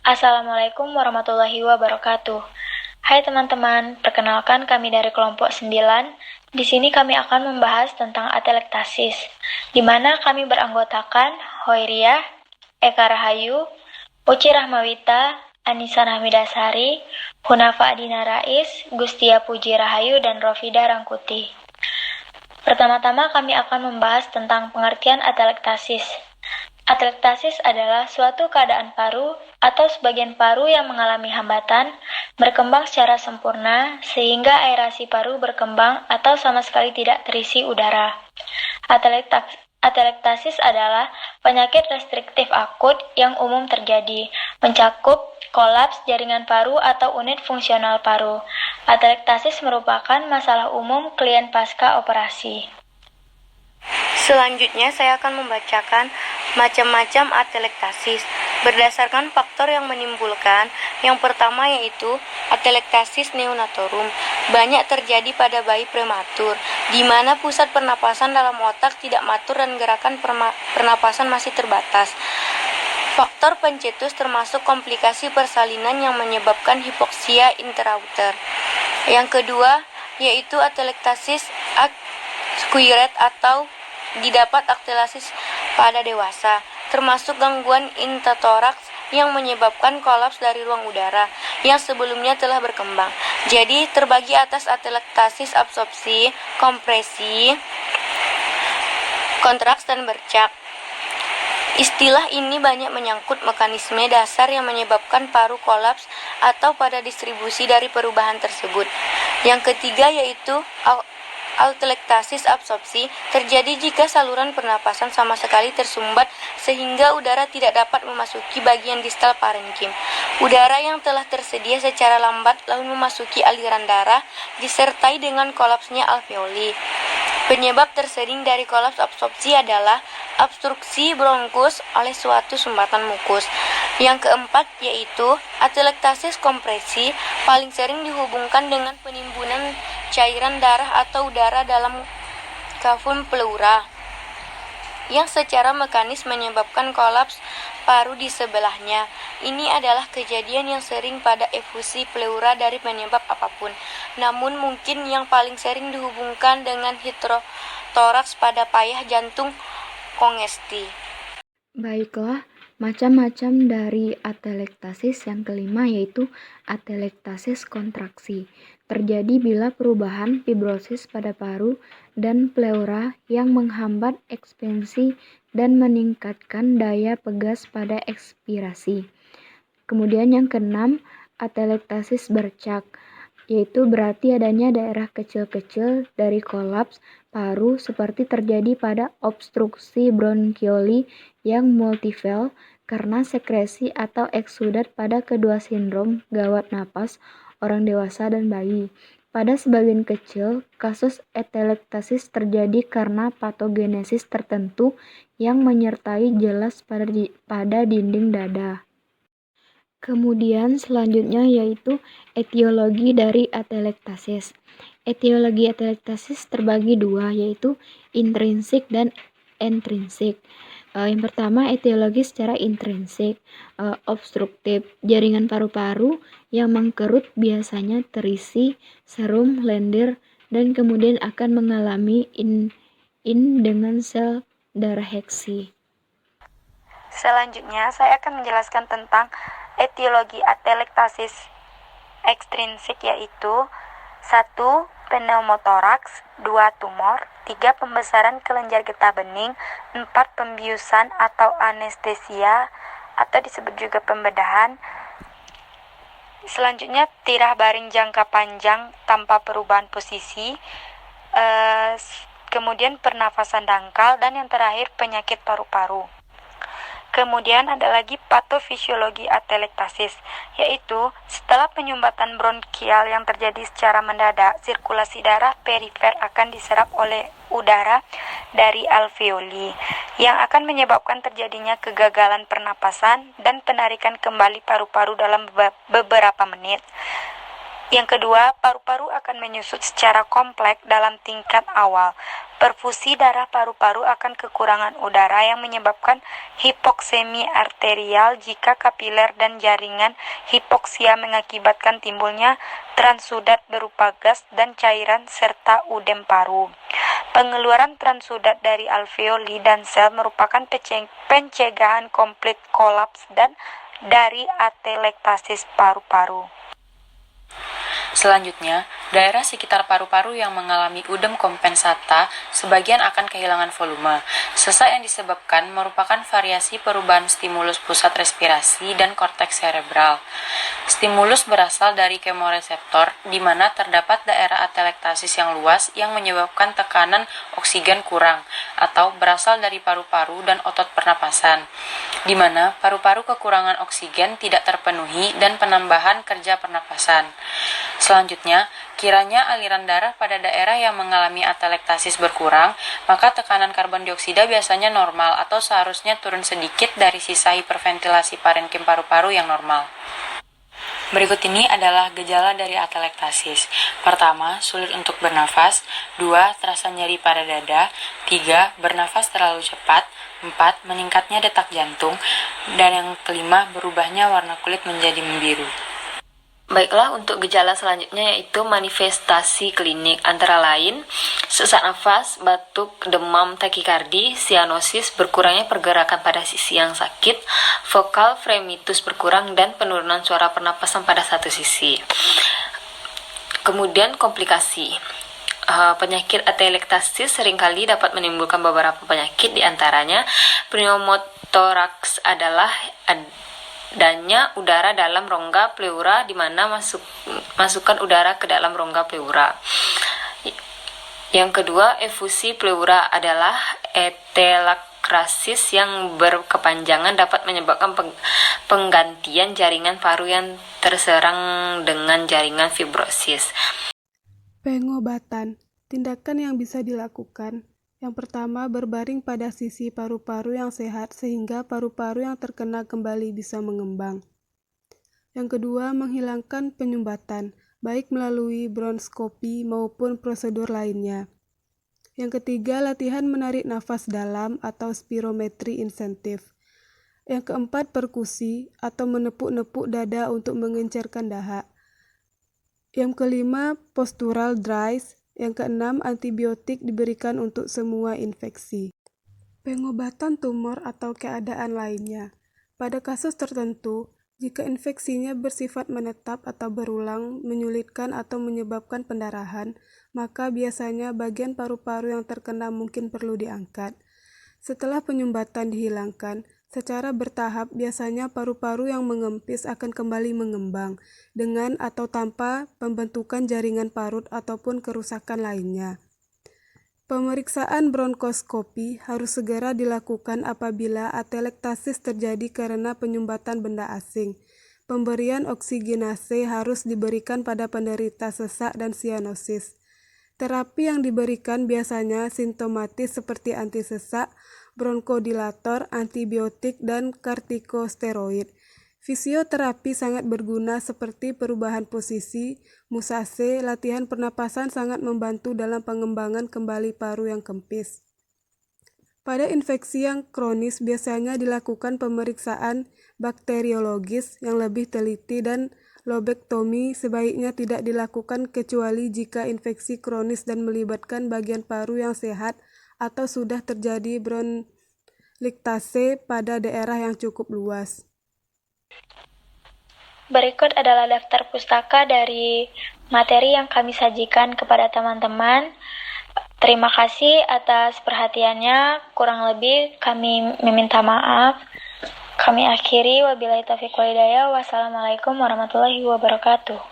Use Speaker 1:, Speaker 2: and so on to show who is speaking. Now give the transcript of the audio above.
Speaker 1: Assalamualaikum warahmatullahi wabarakatuh. Hai teman-teman, perkenalkan kami dari kelompok 9. Di sini kami akan membahas tentang atelektasis, di mana kami beranggotakan Hoiriah, Eka Rahayu, Uci Rahmawita, Anissa Nahmidasari, Hunafa Adina Rais, Gustia Puji Rahayu, dan Rofida Rangkuti. Pertama-tama kami akan membahas tentang pengertian atelektasis. Atelektasis adalah suatu keadaan paru atau sebagian paru yang mengalami hambatan, berkembang secara sempurna sehingga aerasi paru berkembang atau sama sekali tidak terisi udara. Atelektasis adalah penyakit restriktif akut yang umum terjadi, mencakup kolaps jaringan paru atau unit fungsional paru. Atelektasis merupakan masalah umum klien pasca operasi.
Speaker 2: Selanjutnya saya akan membacakan macam-macam atelektasis berdasarkan faktor yang menimbulkan. Yang pertama yaitu atelektasis neonatorum. Banyak terjadi pada bayi prematur, di mana pusat pernapasan dalam otak tidak matur dan gerakan pernapasan masih terbatas. Faktor pencetus termasuk komplikasi persalinan yang menyebabkan hipoksia intrauter. Yang kedua yaitu atelektasis acquired atau didapat atelektasis pada dewasa, termasuk gangguan intratoraks yang menyebabkan kolaps dari ruang udara yang sebelumnya telah berkembang. Jadi terbagi atas atelektasis absorpsi, kompresi, kontraks, dan bercak. Istilah ini banyak menyangkut mekanisme dasar yang menyebabkan paru kolaps atau pada distribusi dari perubahan tersebut. Yang ketiga yaitu atelektasis absorpsi, terjadi jika saluran pernapasan sama sekali tersumbat sehingga udara tidak dapat memasuki bagian distal parenkim. Udara yang telah tersedia secara lambat lalu memasuki aliran darah disertai dengan kolapsnya alveoli. Penyebab tersering dari kolaps absorpsi adalah obstruksi bronkus oleh suatu sumbatan mukus. Yang keempat yaitu atelektasis kompresi, paling sering dihubungkan dengan penimbunan cairan darah atau udara dalam kafum pleura yang secara mekanis menyebabkan kolaps paru di sebelahnya. Ini adalah kejadian yang sering pada efusi pleura dari penyebab apapun, namun mungkin yang paling sering dihubungkan dengan hidrotoraks pada payah jantung kongesti.
Speaker 3: Baiklah, macam-macam dari atelektasis yang kelima yaitu atelektasis kontraksi. Terjadi bila perubahan fibrosis pada paru dan pleura yang menghambat ekspansi dan meningkatkan daya pegas pada ekspirasi. Kemudian yang keenam, atelektasis bercak, yaitu berarti adanya daerah kecil-kecil dari kolaps paru seperti terjadi pada obstruksi bronkioli yang multifel karena sekresi atau eksudat pada kedua sindrom gawat napas orang dewasa dan bayi. Pada sebagian kecil, kasus atelektasis terjadi karena patogenesis tertentu yang menyertai jelas pada dinding dada. Kemudian selanjutnya yaitu etiologi dari atelektasis. Etiologi atelektasis terbagi dua, yaitu intrinsik dan ekstrinsik. Yang pertama etiologi secara intrinsik, obstruktif. Jaringan paru-paru yang mengkerut biasanya terisi serum lendir dan kemudian akan mengalami dengan sel darah heksi.
Speaker 2: Selanjutnya saya akan menjelaskan tentang etiologi atelektasis ekstrinsik, yaitu 1. Pneumotoraks, 2. Tumor, 3. Pembesaran kelenjar getah bening, 4. Pembiusan atau anestesia atau disebut juga pembedahan. Selanjutnya tirah baring jangka panjang tanpa perubahan posisi, kemudian pernafasan dangkal, dan yang terakhir penyakit paru-paru. Kemudian ada lagi patofisiologi atelektasis, yaitu setelah penyumbatan bronkial yang terjadi secara mendadak, sirkulasi darah perifer akan diserap oleh udara dari alveoli, yang akan menyebabkan terjadinya kegagalan pernapasan dan penarikan kembali paru-paru dalam beberapa menit. Yang kedua, paru-paru akan menyusut secara kompleks dalam tingkat awal. Perfusi darah paru-paru akan kekurangan udara yang menyebabkan hipoksemi arterial jika kapiler dan jaringan hipoksia mengakibatkan timbulnya transudat berupa gas dan cairan serta udem paru. Pengeluaran transudat dari alveoli dan sel merupakan pencegahan komplit kolaps dan dari atelektasis paru-paru.
Speaker 4: Selanjutnya, daerah sekitar paru-paru yang mengalami udem kompensata sebagian akan kehilangan volume. Sesak yang disebabkan merupakan variasi perubahan stimulus pusat respirasi dan korteks cerebral. Stimulus berasal dari kemoreseptor, di mana terdapat daerah atelektasis yang luas yang menyebabkan tekanan oksigen kurang, atau berasal dari paru-paru dan otot pernapasan, di mana paru-paru kekurangan oksigen tidak terpenuhi dan penambahan kerja pernapasan. Selanjutnya, kiranya aliran darah pada daerah yang mengalami atelektasis berkurang, maka tekanan karbon dioksida biasanya normal atau seharusnya turun sedikit dari sisa hiperventilasi parenkim paru-paru yang normal. Berikut ini adalah gejala dari atelektasis. Pertama, sulit untuk bernafas. 2, terasa nyeri pada dada. 3, bernafas terlalu cepat. 4, meningkatnya detak jantung. Dan yang kelima, berubahnya warna kulit menjadi membiru.
Speaker 2: Baiklah, untuk gejala selanjutnya yaitu manifestasi klinik, antara lain sesak nafas, batuk, demam, takikardi, sianosis, berkurangnya pergerakan pada sisi yang sakit, vokal fremitus berkurang, dan penurunan suara pernapasan pada satu sisi. Kemudian komplikasi. Penyakit atelektasis seringkali dapat menimbulkan beberapa penyakit, diantaranya pneumotoraks adalah adanya udara dalam rongga pleura, di mana masukkan udara ke dalam rongga pleura. Yang kedua, efusi pleura adalah etelakrasis yang berkepanjangan dapat menyebabkan penggantian jaringan paru yang terserang dengan jaringan fibrosis.
Speaker 5: Pengobatan. Tindakan yang bisa dilakukan. Yang pertama, berbaring pada sisi paru-paru yang sehat sehingga paru-paru yang terkena kembali bisa mengembang. Yang kedua, menghilangkan penyumbatan, baik melalui bronkoskopi maupun prosedur lainnya. Yang ketiga, latihan menarik nafas dalam atau spirometri insentif. Yang keempat, perkusi atau menepuk-nepuk dada untuk mengencerkan dahak. Yang kelima, postural dries. Yang keenam, antibiotik diberikan untuk semua infeksi. Pengobatan tumor atau keadaan lainnya. Pada kasus tertentu, jika infeksinya bersifat menetap atau berulang, menyulitkan atau menyebabkan pendarahan, maka biasanya bagian paru-paru yang terkena mungkin perlu diangkat. Setelah penyumbatan dihilangkan, secara bertahap biasanya paru-paru yang mengempis akan kembali mengembang, dengan atau tanpa pembentukan jaringan parut ataupun kerusakan lainnya. Pemeriksaan bronkoskopi harus segera dilakukan apabila atelektasis terjadi karena penyumbatan benda asing. Pemberian oksigenase harus diberikan pada penderita sesak dan sianosis. Terapi yang diberikan biasanya simptomatis seperti antisesak, bronkodilator, antibiotik, dan kortikosteroid. Fisioterapi sangat berguna seperti perubahan posisi, musase, latihan pernapasan sangat membantu dalam pengembangan kembali paru yang kempis. Pada infeksi yang kronis biasanya dilakukan pemeriksaan bakteriologis yang lebih teliti dan lobektomi sebaiknya tidak dilakukan kecuali jika infeksi kronis dan melibatkan bagian paru yang sehat atau sudah terjadi bronliktase pada daerah yang cukup luas.
Speaker 1: Berikut adalah daftar pustaka dari materi yang kami sajikan kepada teman-teman. Terima kasih atas perhatiannya. Kurang lebih kami meminta maaf. Kami akhiri, wabillahi taufiq wal hidayah. Wassalamualaikum warahmatullahi wabarakatuh.